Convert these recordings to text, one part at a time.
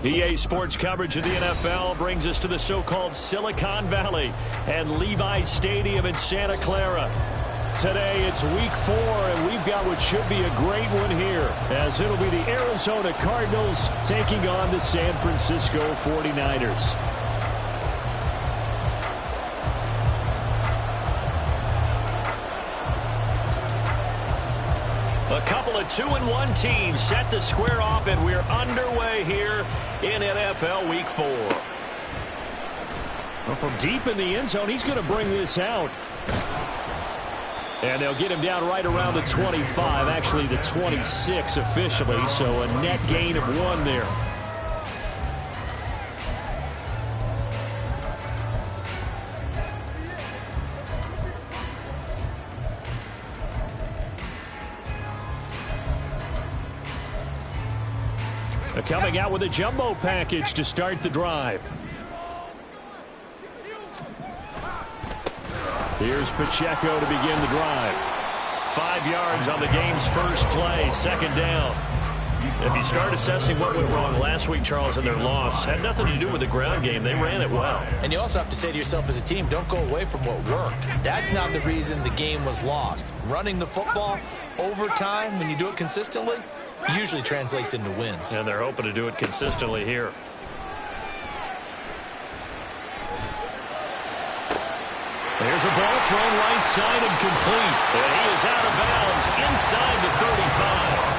EA Sports coverage of the NFL brings us to the so-called Silicon Valley and Levi's Stadium in Santa Clara. Today it's week 4, and we've got what should be a great one here, as it'll be the Arizona Cardinals taking on the San Francisco 49ers. A couple of 2-1 teams set to square off, and we're underway here in NFL Week 4. Well, from deep in the end zone, he's going to bring this out. And they'll get him down right around the 25, actually the 26 officially, so a net gain of 1 there. Coming out with a jumbo package to start the drive. Here's Pacheco to begin the drive. 5 yards on the game's first play, second down. If you start assessing what went wrong last week, Charles, in their loss, had nothing to do with the ground game. They ran it well. And you also have to say to yourself as a team, don't go away from what worked. That's not the reason the game was lost. Running the football over time, when you do it consistently, usually translates into wins. And they're hoping to do it consistently here. There's a ball thrown right side and complete. And he is out of bounds inside the 35.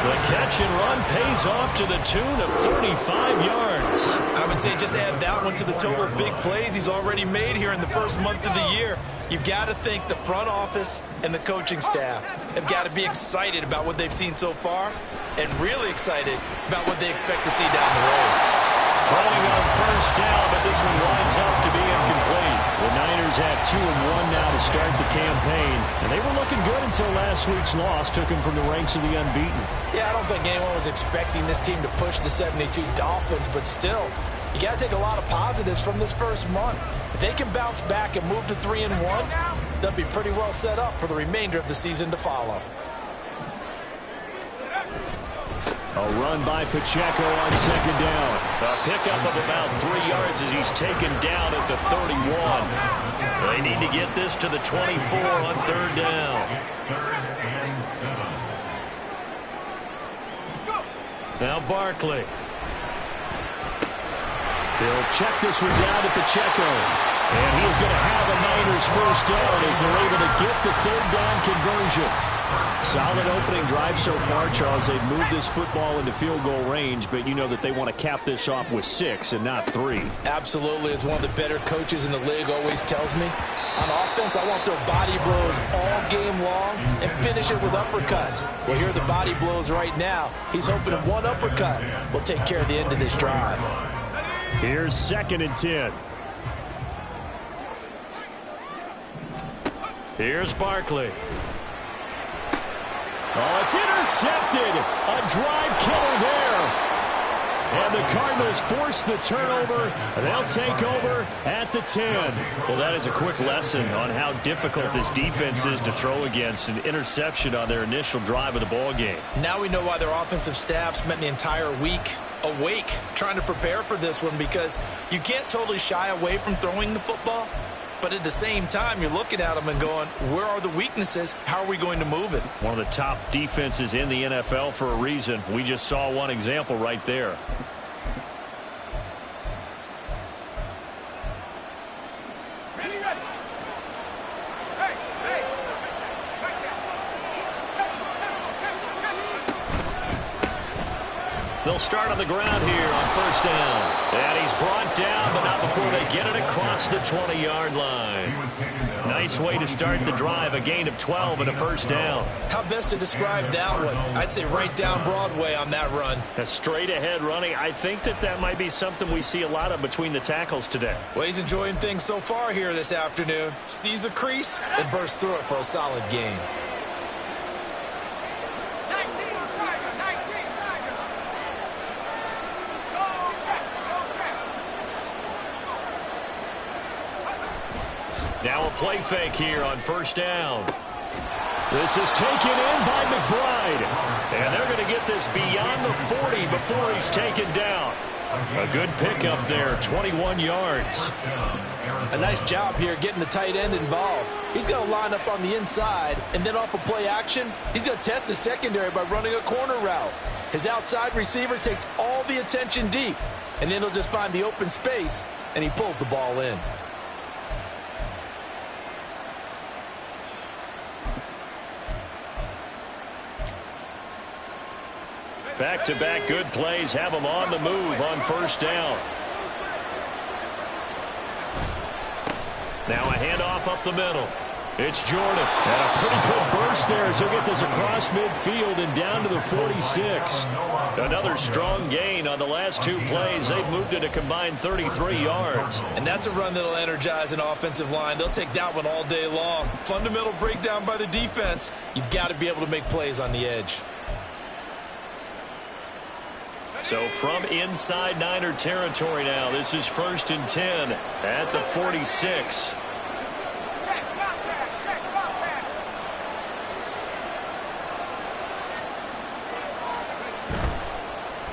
The catch and run pays off to the tune of 35 yards. I would say just add that one to the total of big plays he's already made here in the first month of the year. You've got to think the front office and the coaching staff have got to be excited about what they've seen so far and really excited about what they expect to see down the road. Throwing on first down, but this one winds up to be incomplete. The Niners have 2-1 now to start the campaign, and they were looking good until last week's loss took them from the ranks of the unbeaten. Yeah, I don't think anyone was expecting this team to push the 72 Dolphins, but still, you got to take a lot of positives from this first month. If they can bounce back and move to 3-1, they'll be pretty well set up for the remainder of the season to follow. A run by Pacheco on second down. A pickup of about 3 yards as he's taken down at the 31. They need to get this to the 24 on third down. Now Barkley. He'll check this one down to Pacheco. And he's going to have a Niners first down as they're able to get the third down conversion. Solid opening drive so far, Charles. They've moved this football into field goal range, but you know that they want to cap this off with 6 and not 3. Absolutely. As one of the better coaches in the league always tells me, on offense, I want their body blows all game long and finish it with uppercuts. Well, here are the body blows right now. He's hoping one uppercut will take care of the end of this drive. Here's 2nd and 10. Here's Barkley. Oh, it's intercepted. A drive killer there. And the Cardinals force the turnover. They'll take over at the 10. Well, that is a quick lesson on how difficult this defense is to throw against. An interception on their initial drive of the ball game. Now we know why their offensive staff spent the entire week awake trying to prepare for this one, because you can't totally shy away from throwing the football. But at the same time, you're looking at them and going, where are the weaknesses? How are we going to move it? One of the top defenses in the NFL for a reason. We just saw one example right there. They'll start on the ground here on first down. And he's brought down, but not before they get it across the 20-yard line. Nice way to start the drive, a gain of 12 and a first down. How best to describe that one? I'd say right down Broadway on that run. A straight-ahead running. I think that might be something we see a lot of between the tackles today. Well, he's enjoying things so far here this afternoon. Sees a crease and bursts through it for a solid gain. Now a play fake here on first down. This is taken in by McBride. And they're going to get this beyond the 40 before he's taken down. A good pickup there, 21 yards. A nice job here getting the tight end involved. He's going to line up on the inside, and then off of play action, he's going to test the secondary by running a corner route. His outside receiver takes all the attention deep, and then he'll just find the open space, and he pulls the ball in. Back-to-back good plays have him on the move on first down. Now a handoff up the middle. It's Jordan. And a pretty good burst there as he'll get this across midfield and down to the 46. Another strong gain on the last two plays. They've moved it a combined 33 yards. And that's a run that'll energize an offensive line. They'll take that one all day long. Fundamental breakdown by the defense. You've got to be able to make plays on the edge. So from inside Niner territory now, this is 1st and 10 at the 46.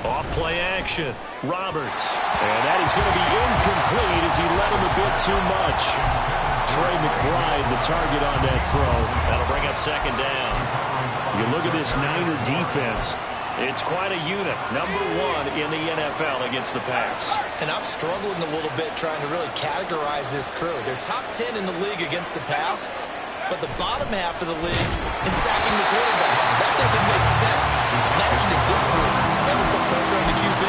Off play action, Roberts. And that is going to be incomplete as he led him a bit too much. Trey McBride, the target on that throw. That'll bring up 2nd down. You look at this Niner defense. It's quite a unit, number 1 in the NFL against the pass. And I'm struggling a little bit trying to really categorize this crew. They're top 10 in the league against the pass, but the bottom half of the league in sacking the quarterback. That doesn't make sense. Imagine if this group ever put pressure on the QB,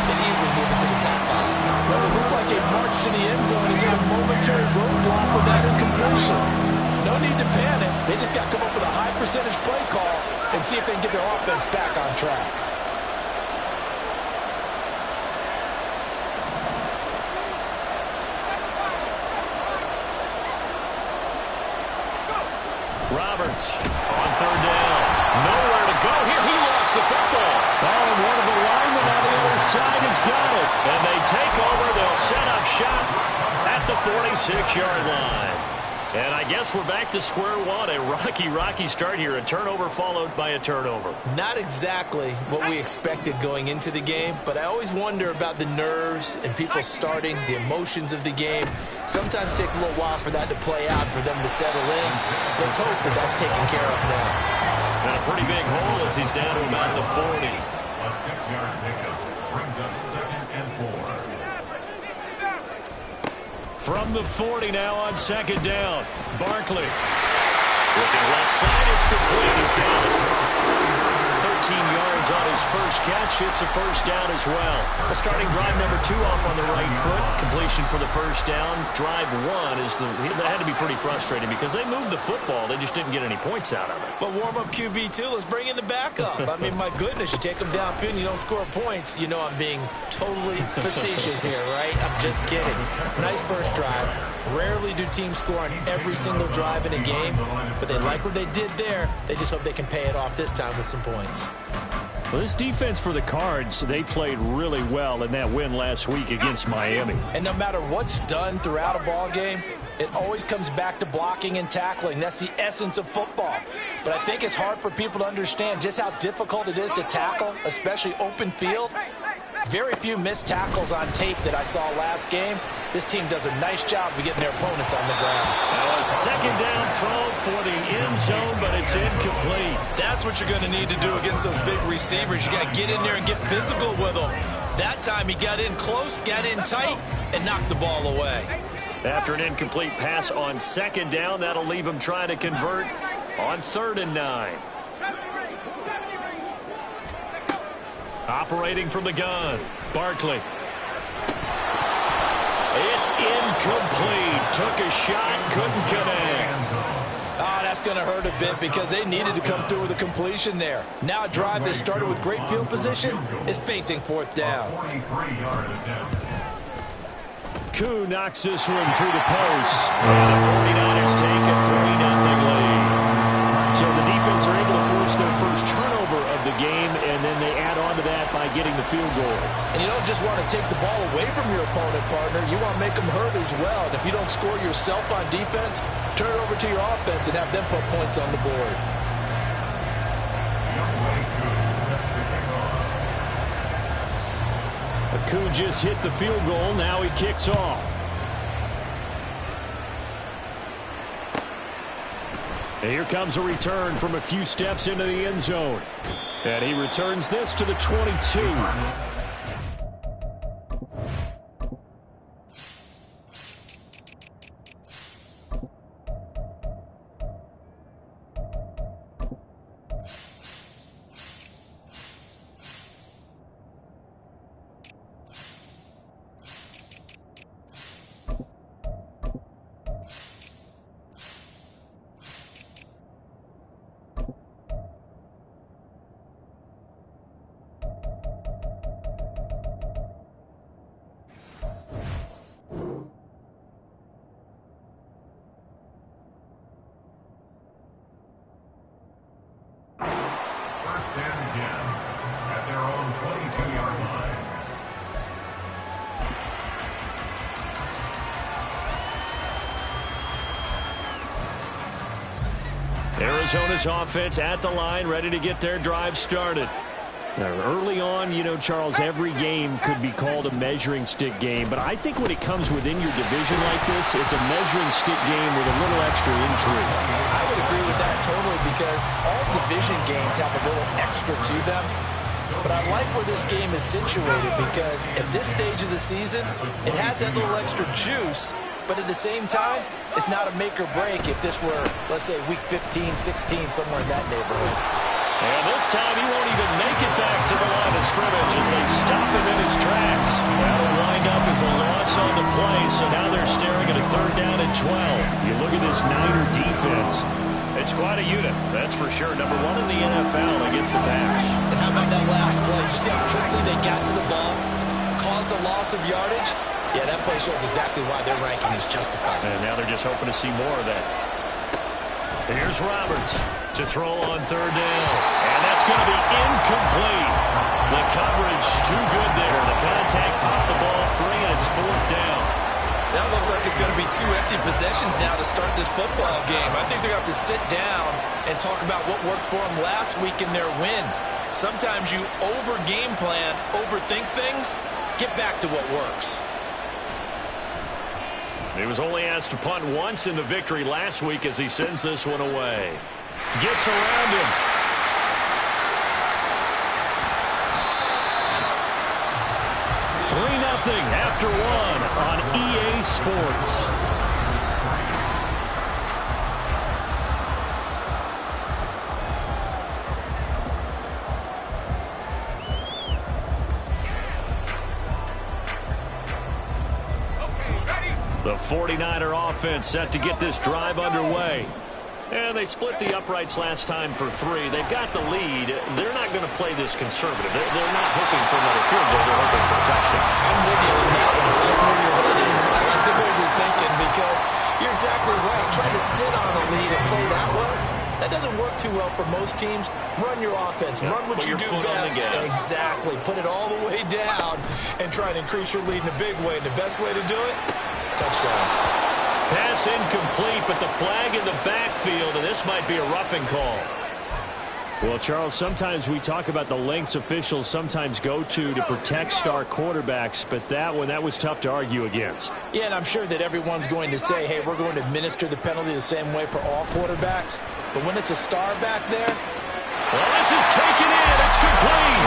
they'd easily move into the top 5. Well, it looked like a march to the end zone. He's hit a momentary roadblock with that incompletion. No need to panic. They just got to come up with a high percentage play call and see if they can get their offense back on track. Roberts on 3rd down. Nowhere to go here. He lost the football. Oh, and one of the linemen on the other side has got it. And they take over. They'll set up shop at the 46-yard line. And I guess we're back to square one. A rocky start here. A turnover followed by a turnover. Not exactly what we expected going into the game, but I always wonder about the nerves and people starting, the emotions of the game. Sometimes it takes a little while for that to play out, for them to settle in. Let's hope that that's taken care of now. And a pretty big hole as he's down to about the 40. A 6-yard pickup brings up 2nd and 4. From the 40 now on 2nd down. Barkley. Looking left side. It's complete. He's got it. 13 yards on his first catch. It's a first down as well. A starting drive number 2 off on the right foot. Completion for the first down. Drive 1 is that had to be pretty frustrating because they moved the football. They just didn't get any points out of it. But warm-up QB, too. Let's bring in the backup. I mean, my goodness, you take them downfield and you don't score points. You know I'm being totally facetious here, right? I'm just kidding. Nice first drive. Rarely do teams score on every single drive in a game, but they like what they did there. They just hope they can pay it off this time with some points. Well, this defense for the Cards, they played really well in that win last week against Miami. And no matter what's done throughout a ball game, it always comes back to blocking and tackling. That's the essence of football. But I think it's hard for people to understand just how difficult it is to tackle, especially open field. Very few missed tackles on tape that I saw last game. This team does a nice job of getting their opponents on the ground. Now a 2nd down throw for the end zone, but it's incomplete. That's what you're going to need to do against those big receivers. You got to get in there and get physical with them. That time he got in close, got in tight, and knocked the ball away. After an incomplete pass on 2nd down, that'll leave him trying to convert on 3rd and 9. Operating from the gun, Barkley. It's incomplete. Took a shot, couldn't connect. Oh, that's going to hurt a bit because they needed to come through with a completion there. Now a drive that started with great field position is facing 4th down. Koo knocks this one through the post. And the 49ers take a 3-0 lead. So the defense are able to force their first turnover of the game, and then they add on to that by getting the field goal. And you don't just want to take the ball away from your opponent, partner. You want to make them hurt as well. And if you don't score yourself on defense, turn it over to your offense and have them put points on the board. A Koo just hit the field goal. Now he kicks off. And here comes a return from a few steps into the end zone. And he returns this to the 22. First and 10 at their own 22-yard line. Arizona's offense at the line, ready to get their drive started. Now, early on, you know, Charles, every game could be called a measuring stick game, but I think when it comes within your division like this, it's a measuring stick game with a little extra intrigue. I would agree with that totally because all division games have a little extra to them. But I like where this game is situated because at this stage of the season, it has that little extra juice, but at the same time, it's not a make or break if this were, let's say, week 15, 16, somewhere in that neighborhood. And this time he won't even make it back to the line of scrimmage as they stop him in his tracks. That'll wind up as a loss on the play, so now they're staring at a 3rd down and 12. You look at this Niner defense. It's quite a unit, that's for sure. Number 1 in the NFL against the pass. And how about that last play? You see how quickly they got to the ball? Caused a loss of yardage? Yeah, that play shows exactly why their ranking is justified. And now they're just hoping to see more of that. Here's Roberts to throw on 3rd down. And that's going to be incomplete. The coverage too good there. The contact popped the ball free, and it's 4th down. That looks like it's going to be 2 empty possessions now to start this football game. I think they're going to have to sit down and talk about what worked for them last week in their win. Sometimes you over-game plan, overthink things, get back to what works. He was only asked to punt once in the victory last week as he sends this one away. Gets around him. Nothing after 1 on EA Sports. The 49er offense set to get this drive underway. And they split the uprights last time for 3. They've got the lead. They're not going to play this conservative. They're not hoping for another field goal. They're hoping for a touchdown. I'm with you on that one. I like where your head is. I like the way you're thinking because you're exactly right. Trying to sit on a lead and play that way, that doesn't work too well for most teams. Run your offense. Run what you do best. Exactly. Put it all the way down and try and increase your lead in a big way. And the best way to do it, touchdowns. Pass incomplete, but the flag in the backfield, and this might be a roughing call. Well, Charles, sometimes we talk about the lengths officials sometimes go to protect star quarterbacks, but that one, that was tough to argue against. Yeah, and I'm sure that everyone's going to say, hey, we're going to administer the penalty the same way for all quarterbacks. But when it's a star back there, well, this is taken in. It's complete.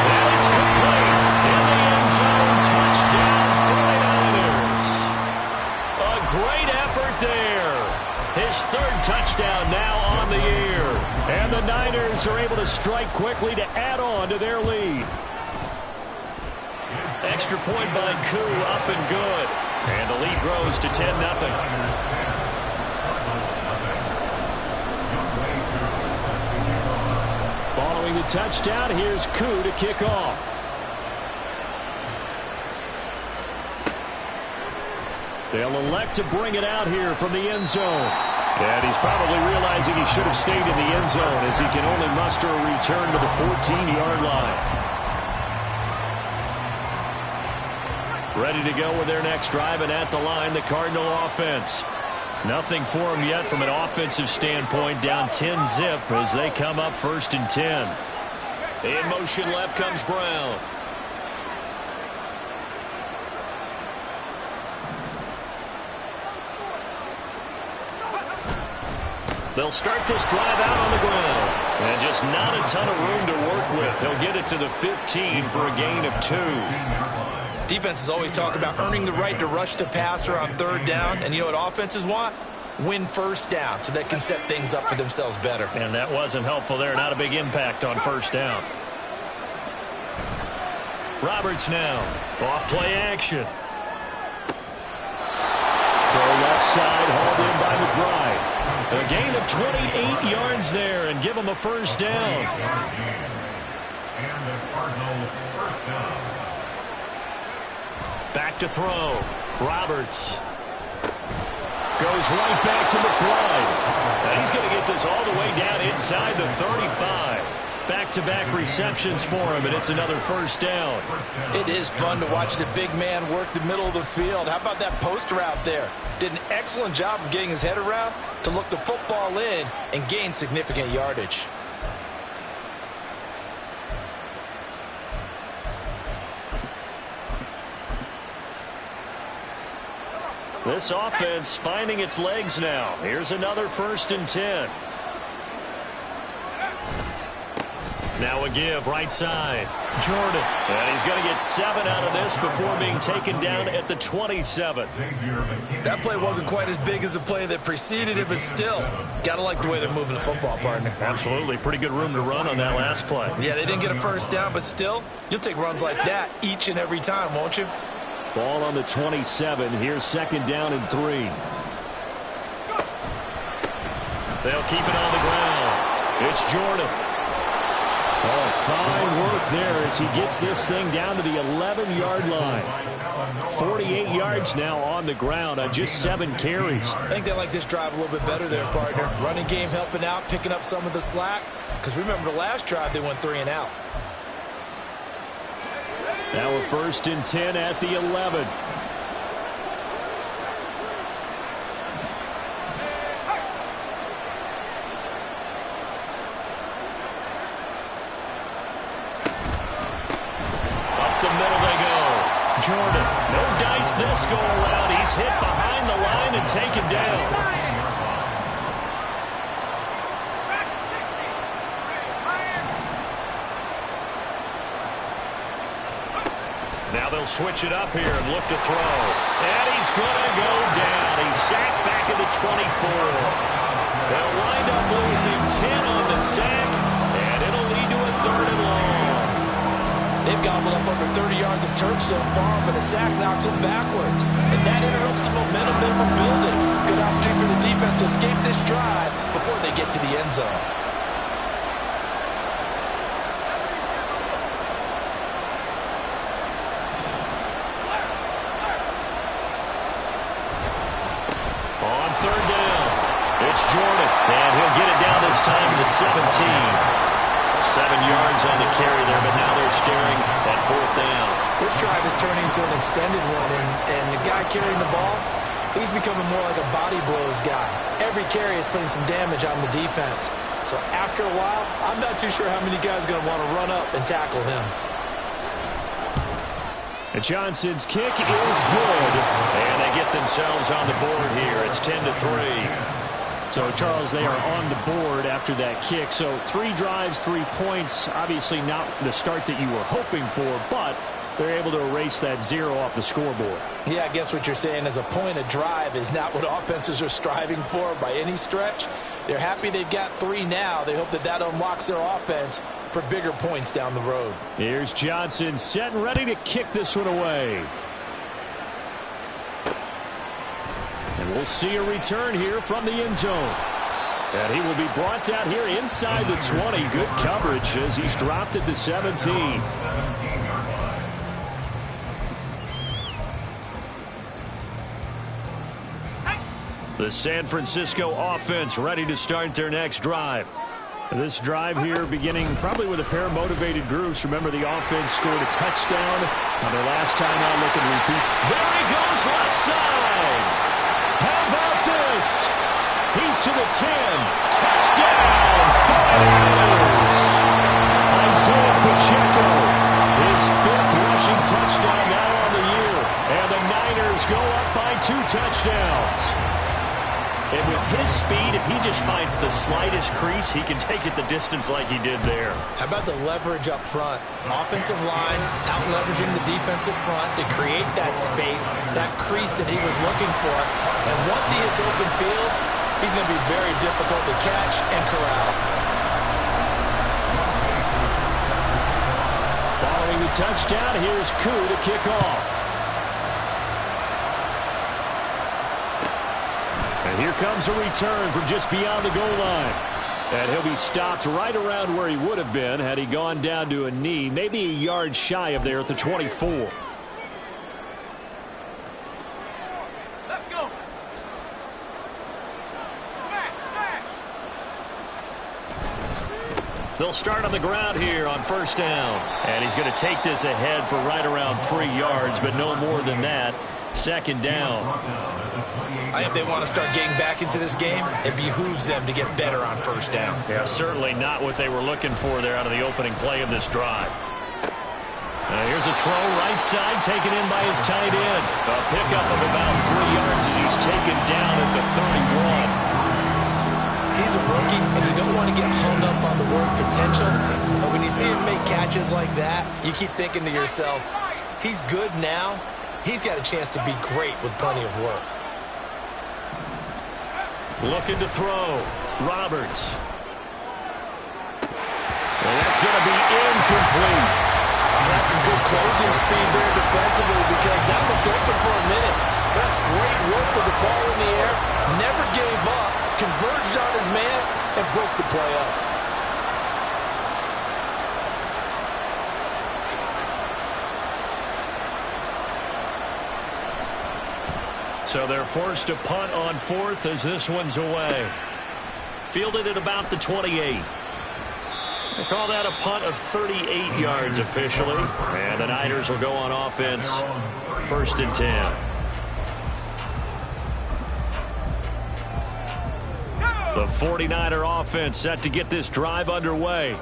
And it's complete. In the end zone, touchdown 49ers. A great effort there. His 3rd touchdown now on the year. And the Niners are able to strike quickly to add on to their lead. Extra point by Koo, up and good. And the lead grows to 10-0. Following the touchdown, here's Koo to kick off. They'll elect to bring it out here from the end zone. And he's probably realizing he should have stayed in the end zone as he can only muster a return to the 14-yard line. Ready to go with their next drive, and at the line, the Cardinal offense. Nothing for them yet from an offensive standpoint, down 10-zip as they come up 1st and 10. In motion left comes Brown. They'll start this drive out on the ground. And just not a ton of room to work with. He'll get it to the 15 for a gain of 2. Defenses always talk about earning the right to rush the passer on third down. And you know what offenses want? Win first down so they can set things up for themselves better. And that wasn't helpful there. Not a big impact on first down. Roberts now. Off play action. Throw left side, hauled in by McBride. A gain of 28 yards there and give him a first down. And the Cardinals first down. Back to throw. Roberts. Goes right back to McBride. And he's going to get this all the way down inside the 35. Back-to-back receptions for him, and it's another first down. It is fun to watch the big man work the middle of the field. How about that post route there? Did an excellent job of getting his head around to look the football in and gain significant yardage. This offense finding its legs now. Here's another 1st and 10. Now a give, right side. Jordan. And he's going to get 7 out of this before being taken down at the 27. That play wasn't quite as big as the play that preceded it, but still, got to like the way they're moving the football, partner. Absolutely. Pretty good room to run on that last play. Yeah, they didn't get a first down, but still, you'll take runs like that each and every time, won't you? Ball on the 27. Here's 2nd down and 3. They'll keep it on the ground. It's Jordan. Oh, fine work there as he gets this thing down to the 11-yard line. 48 yards now on the ground on just 7 carries. I think they like this drive a little bit better there, partner. Running game helping out, picking up some of the slack. Because remember the last drive, they went 3 and out. Now a 1st and 10 at the 11. Jordan, no dice this go around. He's hit behind the line and taken down. Now they'll switch it up here and look to throw. And he's going to go down. He's sacked back at the 24. They'll wind up losing 10 on the sack, and it'll lead to a 3rd and long. They've gobbled up over 30 yards of turf so far, but a sack knocks them backwards. And that interrupts the momentum they were building. Good opportunity for the defense to escape this drive before they get to the end zone. On 3rd down, it's Jordan. And he'll get it down this time to the 17. 7 yards on the carry there, but now they're staring at 4th down. This drive is turning into an extended one, and the guy carrying the ball, he's becoming more like a body blows guy. Every carry is putting some damage on the defense. So after a while, I'm not too sure how many guys are going to want to run up and tackle him. And Johnson's kick is good, and they get themselves on the board here. It's 10-3. So, Charles, they are on the board after that kick. So 3 drives, 3 points. Obviously not the start that you were hoping for, but they're able to erase that 0 off the scoreboard. Yeah, I guess what you're saying is a point a drive is not what offenses are striving for by any stretch. They're happy they've got 3 now. They hope that that unlocks their offense for bigger points down the road. Here's Johnson set and ready to kick this one away. And we'll see a return here from the end zone. And he will be brought down here inside the 20. Good coverage as he's dropped at the 17. The San Francisco offense ready to start their next drive. This drive here beginning probably with a pair of motivated groups. Remember, the offense scored a touchdown on their last time out. Look and repeat. There he goes left side. How about this? He's to the 10. Touchdown, 49ers. Isaiah Pacheco, his 5th rushing touchdown now on the year. And the Niners go up by 2 touchdowns. And with his speed, if he just finds the slightest crease, he can take it the distance like he did there. How about the leverage up front? Offensive line out-leveraging the defensive front to create that space, that crease that he was looking for. And once he hits open field, he's going to be very difficult to catch and corral. Following the touchdown, here's Koo to kick off. And here comes a return from just beyond the goal line. And he'll be stopped right around where he would have been had he gone down to a knee, maybe a yard shy of there at the 24. Let's go. They'll start on the ground here on first down. And he's going to take this ahead for right around 3 yards, but no more than that. Second down. I think if they want to start getting back into this game, it behooves them to get better on first down. Yeah, certainly not what they were looking for there out of the opening play of this drive. Here's a throw right side taken in by his tight end. A pickup of about 3 yards as he's taken down at the 31. He's a rookie, and you don't want to get hung up on the word potential. But when you see him make catches like that, you keep thinking to yourself, he's good now. He's got a chance to be great with plenty of work. Looking to throw. Roberts. And that's going to be incomplete. That's some good closing speed there defensively because that looked open for a minute. That's great work with the ball in the air. Never gave up. Converged on his man and broke the play up. So they're forced to punt on fourth as this one's away. Fielded at about the 28. They call that a punt of 38 yards officially. And the Niners will go on offense. First and 10. The 49er offense set to get this drive underway.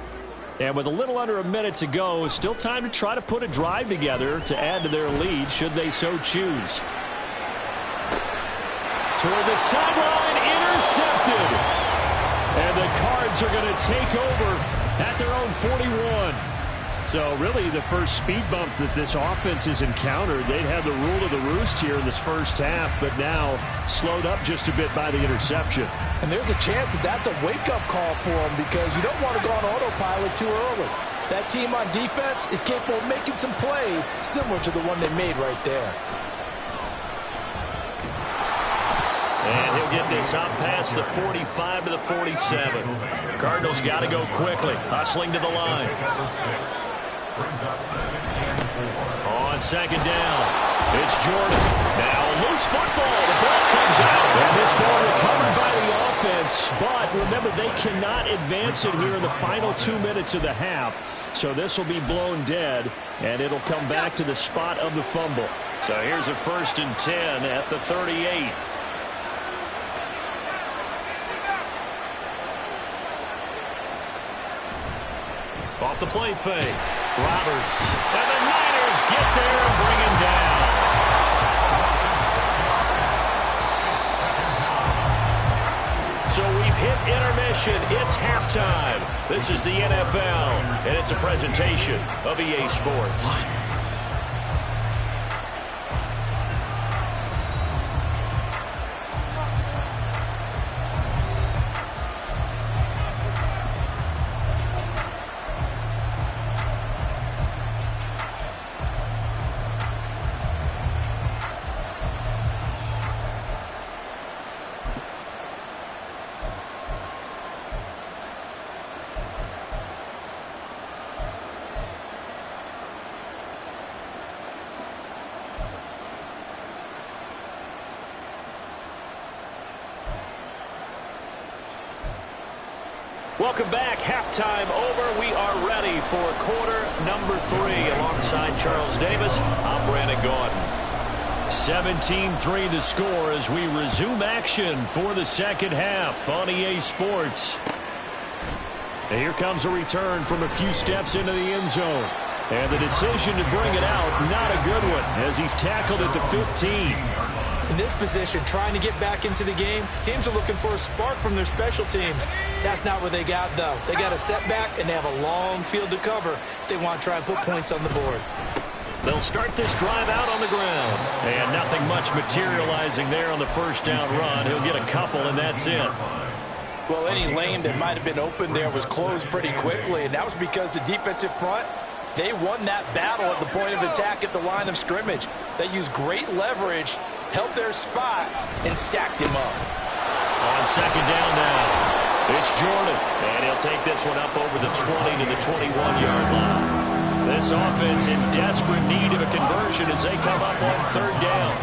And with a little under a minute to go, still time to try to put a drive together to add to their lead should they so choose. Toward the sideline, intercepted. And the Cards are going to take over at their own 41. So really the first speed bump that this offense has encountered. They'd had the rule of the roost here in this first half, but now slowed up just a bit by the interception. And there's a chance that that's a wake-up call for them because you don't want to go on autopilot too early. That team on defense is capable of making some plays similar to the one they made right there. And he'll get this up past the 45 to the 47. Cardinals got to go quickly. Hustling to the line. On second down, it's Jordan. Now a loose football. The ball comes out. And this ball recovered by the offense. But remember, they cannot advance it here in the final 2 minutes of the half. So this will be blown dead, and it'll come back to the spot of the fumble. So here's a first and 10 at the 38. Off the play fake. Roberts. And the Niners get there and bring him down. So we've hit intermission. It's halftime. This is the NFL, and it's a presentation of EA Sports. Welcome back. Halftime over. We are ready for quarter number 3. Alongside Charles Davis, I'm Brandon Gordon. 17-3 the score as we resume action for the second half on EA Sports. And here comes a return from a few steps into the end zone. And the decision to bring it out, not a good one, as he's tackled at the 15. In this position, trying to get back into the game, teams are looking for a spark from their special teams. That's not what they got, though. They got a setback, and they have a long field to cover if they want to try and put points on the board. They'll start this drive out on the ground. And nothing much materializing there on the first down run. He'll get a couple, and that's it. Well, any lane that might have been open there was closed pretty quickly, and that was because the defensive front, they won that battle at the point of attack at the line of scrimmage. They used great leverage, held their spot, and stacked him up. On second down now, it's Jordan. And he'll take this one up over the 20 to the 21-yard line. This offense in desperate need of a conversion as they come up on third down.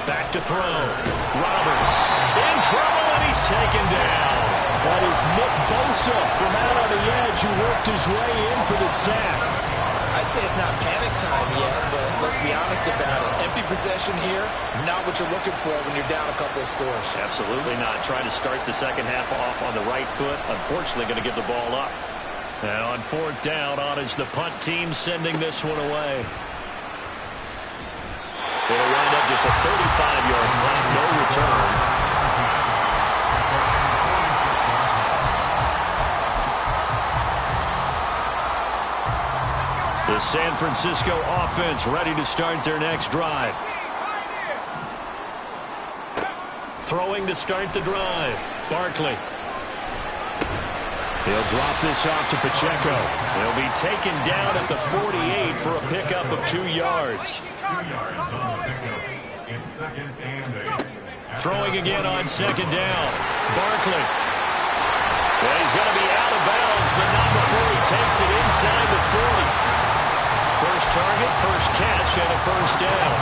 Back to throw. Roberts in trouble, and he's taken down. That is Nick Bosa from out on the edge who worked his way in for the sack. I'd say it's not panic time yet, but let's be honest about it. Empty possession here, not what you're looking for when you're down a couple of scores. Absolutely not. Trying to start the second half off on the right foot. Unfortunately, going to give the ball up. Now on fourth down, on is the punt team sending this one away. It'll wind up just a 35-yard punt, no return. The San Francisco offense ready to start their next drive. Throwing to start the drive. Barkley. He'll drop this off to Pacheco. He'll be taken down at the 48 for a pickup of 2 yards. 2 yards on the pickup. It's second and 8. Throwing again on second down. Barkley. Yeah, he's going to be out of bounds, but not before he takes it inside the 40. First target, first catch, and a first down.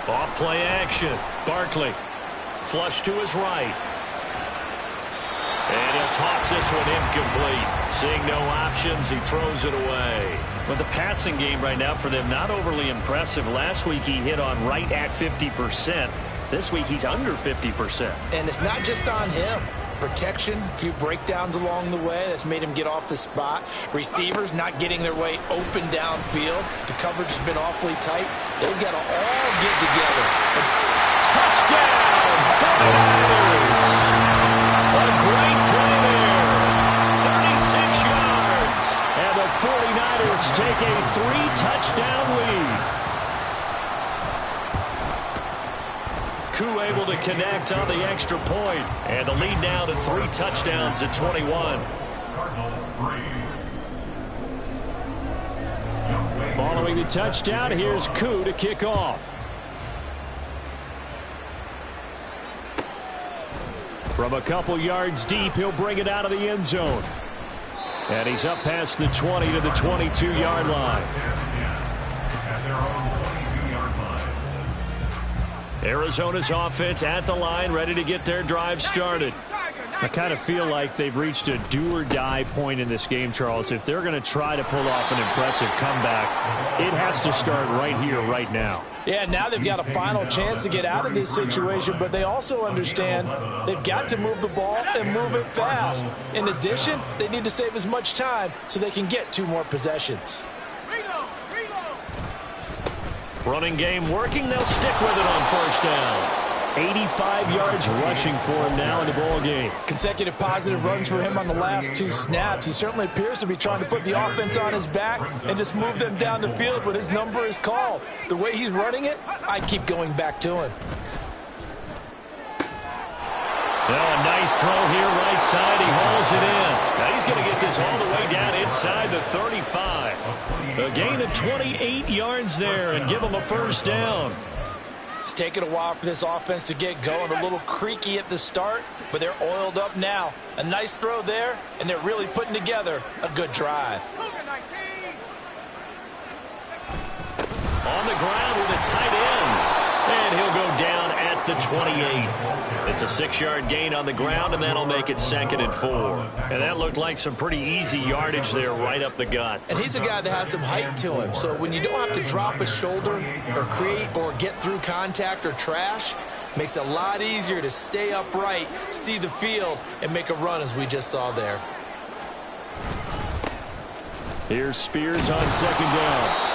Off play action. Barkley. Flush to his right. And he'll toss this one incomplete. Seeing no options, he throws it away. But the passing game right now for them, not overly impressive. Last week he hit on right at 50%. This week he's under 50%. And it's not just on him. Protection, a few breakdowns along the way. That's made him get off the spot. Receivers not getting their way open downfield. The coverage has been awfully tight. They've got to all get together. Touchdown, 49ers! A great play there. 36 yards. And the 49ers take a 3-touchdown lead. Koo able to connect on the extra point. And the lead now to 3 touchdowns at 21. Cardinals 3. Following the touchdown, here's Koo to kick off. From a couple yards deep, he'll bring it out of the end zone. And he's up past the 20 to the 22-yard line. At their own 22-yard line. Arizona's offense at the line, ready to get their drive started. I kind of feel like they've reached a do-or-die point in this game, Charles. If they're going to try to pull off an impressive comeback, it has to start right here, right now. Yeah, now they've got a final chance to get out of this situation, but they also understand they've got to move the ball and move it fast. In addition, they need to save as much time so they can get 2 more possessions. Running game working. They'll stick with it on first down. 85 yards rushing for him now in the ball game. Consecutive positive runs for him on the last 2 snaps. He certainly appears to be trying to put the offense on his back and just move them down the field, but his number is called. The way he's running it, I keep going back to him. Well, a nice throw here right side. He hauls it in. Now he's going to get this all the way down inside the 35. A gain of 28 yards there and give him a first down. It's taken a while for this offense to get going. A little creaky at the start, but they're oiled up now. A nice throw there, and they're really putting together a good drive. On the ground with a tight end. And he'll go down at the 28. It's a 6-yard gain on the ground, and that'll make it 2nd and 4. And that looked like some pretty easy yardage there right up the gut. And he's a guy that has some height to him. So when you don't have to drop a shoulder or create or get through contact or trash, Makes it a lot easier to stay upright, see the field, and make a run as we just saw there. Here's Spears on second down.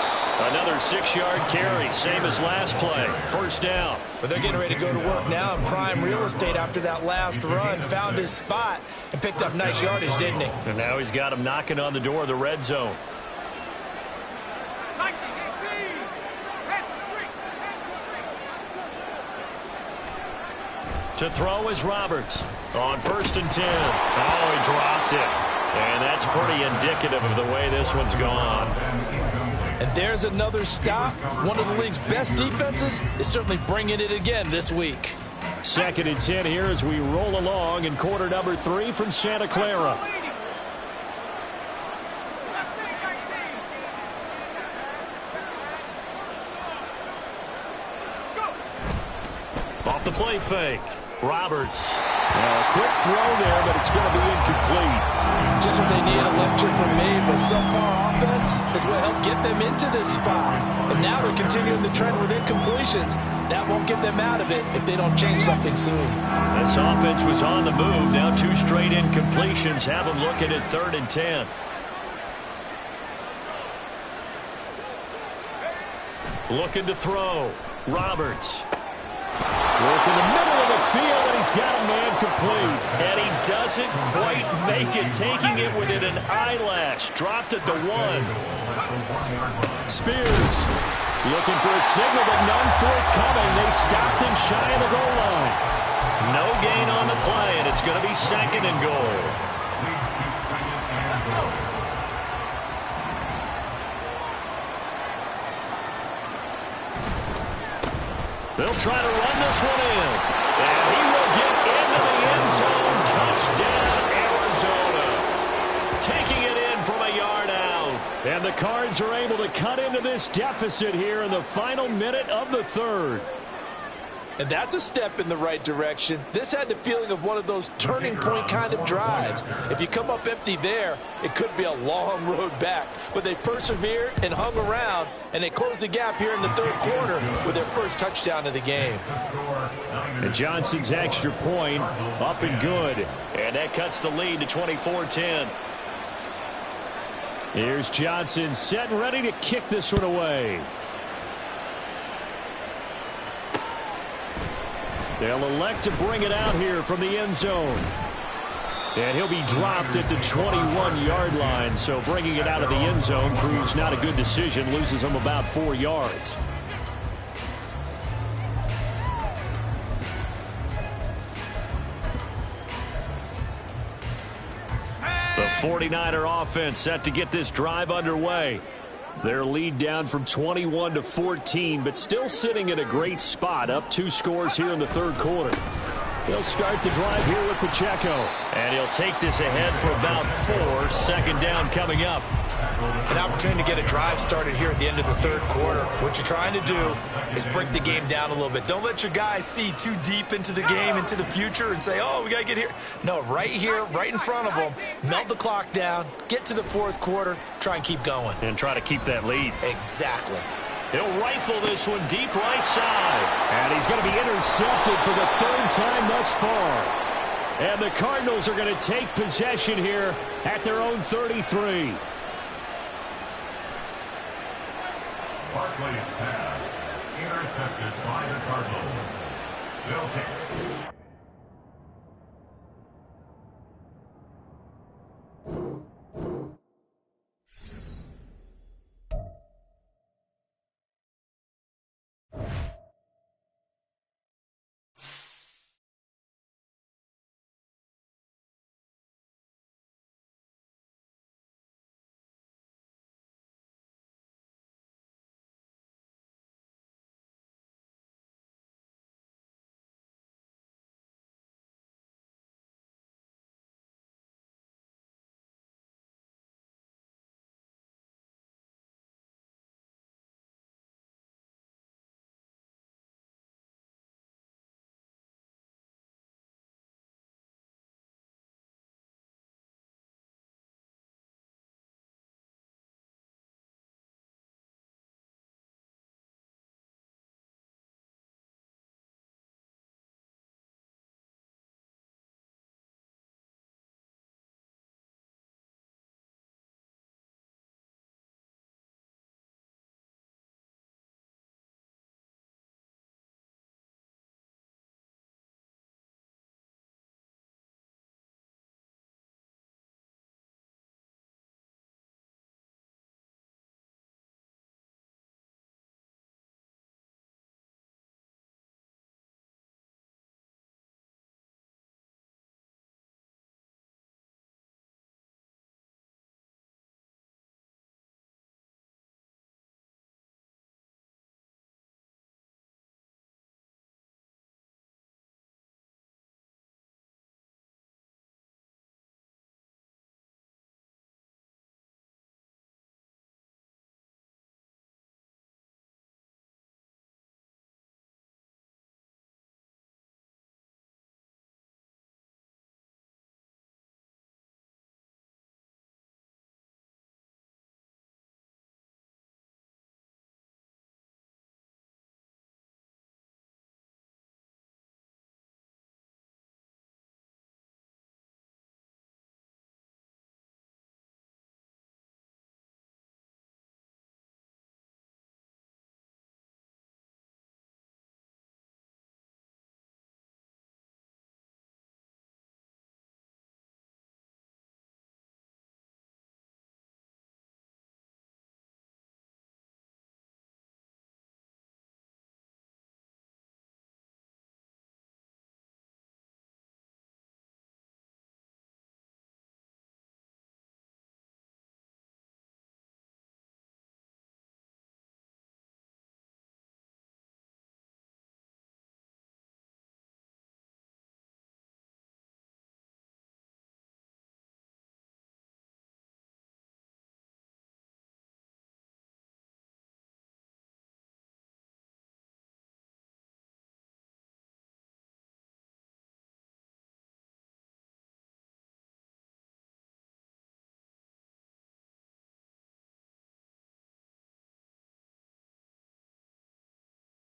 Another 6-yard carry, same as last play. First down. But they're getting ready to go to work now in prime real estate after that last run. Found his spot and picked up nice yardage, didn't he? And now he's got him knocking on the door of the red zone. To throw is Roberts. On 1st and 10. Oh, he dropped it. And that's pretty indicative of the way this one's gone. And there's another stop. One of the league's best defenses is certainly bringing it again this week. 2nd and 10 here as we roll along in quarter number 3 from Santa Clara. Off the play fake. Roberts. A quick throw there, but it's going to be incomplete. Just what they need, a lecture from me, but subpar offense is what helped get them into this spot. And now they're continuing the trend with incompletions. That won't get them out of it if they don't change something soon. This offense was on the move. Now 2 straight incompletions have them looking at 3rd and 10. Looking to throw. Roberts. Work in the middle of the field, and he's got a man complete. And he doesn't quite make it, taking it within an eyelash. Dropped at the 1. Spears looking for a signal, but none forthcoming. They stopped him shy of the goal line. No gain on the play, and it's going to be 2nd and goal. They'll try to run this one in. And he will get into the end zone. Touchdown, Arizona. Taking it in from a yard out. And the Cards are able to cut into this deficit here in the final minute of the 3rd. And that's a step in the right direction. This had the feeling of one of those turning point kind of drives. If you come up empty there, it could be a long road back. But they persevered and hung around, and they closed the gap here in the 3rd quarter with their first touchdown of the game. And Johnson's extra point up and good. And that cuts the lead to 24-10. Here's Johnson set and ready to kick this one away. They'll elect to bring it out here from the end zone. And he'll be dropped at the 21-yard line. So bringing it out of the end zone proves not a good decision. Loses him about 4 yards. The 49er offense set to get this drive underway. Their lead down from 21 to 14, but still sitting in a great spot, up 2 scores here in the 3rd quarter. He'll start the drive here with Pacheco. And he'll take this ahead for about 4. 2nd down coming up. An opportunity to get a drive started here at the end of the 3rd quarter. What you're trying to do is break the game down a little bit. Don't let your guys see too deep into the game, into the future, and say, oh, we got to get here. No, right here, right in front of them, melt the clock down, get to the 4th quarter, try and keep going. And try to keep that lead. Exactly. He'll rifle this one deep right side. And he's going to be intercepted for the 3rd time thus far. And the Cardinals are going to take possession here at their own 33. Barkley's pass intercepted by the Cardinals. They'll take it.